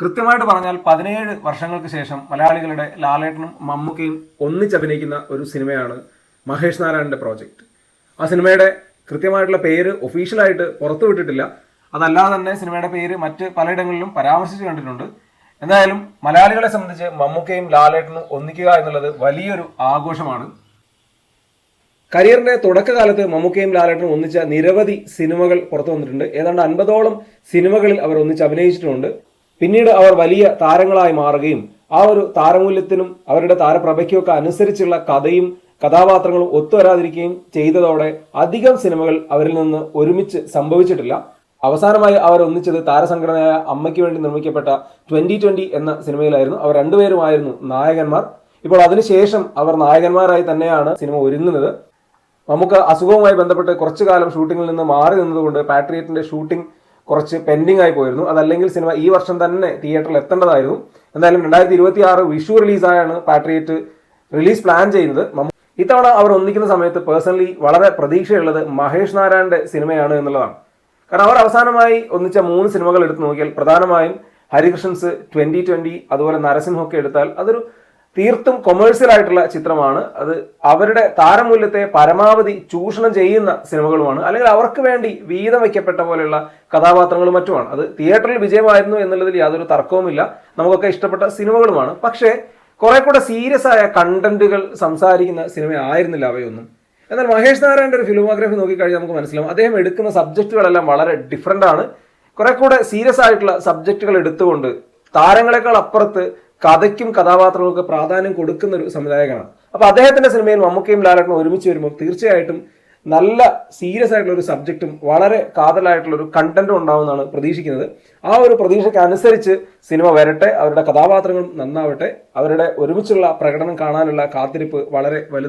കൃത്യമായിട്ട് പറഞ്ഞാൽ 17 വർഷങ്ങൾക്ക് ശേഷം മലയാളികളുടെ ലാലേട്ടനും മമ്മൂക്കയും ഒന്നിച്ചഭിനയിക്കുന്ന ഒരു സിനിമയാണ് മഹേഷ് നാരായണന്റെ പ്രോജക്റ്റ്. ആ സിനിമയുടെ കൃത്യമായിട്ടുള്ള പേര് ഒഫീഷ്യലായിട്ട് പുറത്തുവിട്ടിട്ടില്ല. അതല്ലാതെ തന്നെ സിനിമയുടെ പേര് മറ്റ് പലയിടങ്ങളിലും പരാമർശിച്ച് കണ്ടിട്ടുണ്ട്. എന്തായാലും മലയാളികളെ സംബന്ധിച്ച് മമ്മൂക്കയും ലാലേട്ടനും ഒന്നിക്കുക എന്നുള്ളത് വലിയൊരു ആഘോഷമാണ്. കരിയറിന്റെ തുടക്കകാലത്ത് മമ്മൂക്കയും ലാലേട്ടനും ഒന്നിച്ച നിരവധി സിനിമകൾ പുറത്തു വന്നിട്ടുണ്ട്. ഏതാണ്ട് 50ഓളം സിനിമകളിൽ അവർ ഒന്നിച്ച് അഭിനയിച്ചിട്ടുണ്ട്. പിന്നീട് അവർ വലിയ താരങ്ങളായി മാറുകയും ആ ഒരു താരമൂല്യത്തിനും അവരുടെ താരപ്രഭയ്ക്കും ഒക്കെ അനുസരിച്ചുള്ള കഥയും കഥാപാത്രങ്ങളും ഒത്തുവരാതിരിക്കുകയും ചെയ്തതോടെ അധികം സിനിമകൾ അവരിൽ നിന്ന് ഒരുമിച്ച് സംഭവിച്ചിട്ടില്ല. അവസാനമായി അവർ ഒന്നിച്ചത് താരസംഘടനയായ അമ്മയ്ക്ക് വേണ്ടി നിർമ്മിക്കപ്പെട്ട 2020 എന്ന സിനിമയിലായിരുന്നു. അവർ രണ്ടുപേരുമായിരുന്നു നായകന്മാർ. ഇപ്പോൾ അതിനുശേഷം അവർ നായകന്മാരായി തന്നെയാണ് സിനിമ ഒരുങ്ങുന്നത്. നമുക്ക് അസുഖവുമായി ബന്ധപ്പെട്ട് കുറച്ചു കാലം ഷൂട്ടിങ്ങിൽ നിന്ന് മാറി നിന്നതുകൊണ്ട് പാട്രിയറ്റിന്റെ ഷൂട്ടിംഗ് കുറച്ച് പെൻഡിങ് ആയി പോയിരുന്നു. അതല്ലെങ്കിൽ സിനിമ ഈ വർഷം തന്നെ തിയേറ്ററിൽ എത്തേണ്ടതായിരുന്നു. എന്തായാലും 2026 വിഷു റിലീസായാണ് പാട്രിയറ്റ് റിലീസ് പ്ലാൻ ചെയ്യുന്നത്. ഇത്തവണ അവർ ഒന്നിക്കുന്ന സമയത്ത് പേഴ്സണലി വളരെ പ്രതീക്ഷയുള്ളത് മഹേഷ് നാരായണന്റെ സിനിമയാണ് എന്നുള്ളതാണ്. കാരണം അവർ അവസാനമായി ഒന്നിച്ച 3 സിനിമകൾ എടുത്തു നോക്കിയാൽ പ്രധാനമായും ഹരികൃഷ്ണൻസ്, 2020, അതുപോലെ നരസിംഹമൊക്കെ എടുത്താൽ അതൊരു തീർത്തും കൊമേഴ്സ്യൽ ആയിട്ടുള്ള ചിത്രമാണ്. അത് അവരുടെ താരമൂല്യത്തെ പരമാവധി ചൂഷണം ചെയ്യുന്ന സിനിമകളുമാണ്. അല്ലെങ്കിൽ അവർക്ക് വേണ്ടി വീതം വയ്ക്കപ്പെട്ട പോലെയുള്ള കഥാപാത്രങ്ങളും മറ്റുമാണ്. അത് തിയേറ്ററിൽ വിജയമായിരുന്നു എന്നുള്ളതിൽ യാതൊരു തർക്കവുമില്ല. നമുക്കൊക്കെ ഇഷ്ടപ്പെട്ട സിനിമകളുമാണ്. പക്ഷേ കുറെ കൂടെ സീരിയസ് ആയ കണ്ടന്റുകൾ സംസാരിക്കുന്ന സിനിമ ആയിരുന്നില്ല അവയൊന്നും. എന്നാൽ മഹേഷ് നാരായണന്റെ ഒരു ഫിലിമോഗ്രാഫി നോക്കിക്കഴിഞ്ഞാൽ നമുക്ക് മനസ്സിലാവും അദ്ദേഹം എടുക്കുന്ന സബ്ജക്റ്റുകളെല്ലാം വളരെ ഡിഫറെന്റ് ആണ്. കുറെ കൂടെ സീരിയസ് ആയിട്ടുള്ള സബ്ജക്റ്റുകൾ എടുത്തുകൊണ്ട് താരങ്ങളെക്കാൾ അപ്പുറത്ത് കഥയ്ക്കും കഥാപാത്രങ്ങൾക്കും പ്രാധാന്യം കൊടുക്കുന്ന ഒരു സംവിധായകനാണ്. അപ്പൊ അദ്ദേഹത്തിന്റെ സിനിമയിൽ മമ്മൂക്കയും ലാലേട്ടനും ഒരുമിച്ച് വരുമ്പോൾ തീർച്ചയായിട്ടും നല്ല സീരിയസ് ആയിട്ടുള്ള ഒരു സബ്ജക്റ്റും വളരെ കാതലായിട്ടുള്ള ഒരു കണ്ടന്റും ഉണ്ടാവുമെന്നാണ് പ്രതീക്ഷിക്കുന്നത്. ആ ഒരു പ്രതീക്ഷയ്ക്ക് അനുസരിച്ച് സിനിമ വരട്ടെ, അവരുടെ കഥാപാത്രങ്ങളും നന്നാവട്ടെ. അവരുടെ ഒരുമിച്ചുള്ള പ്രകടനം കാണാനുള്ള കാത്തിരിപ്പ് വളരെ വലുതാണ്.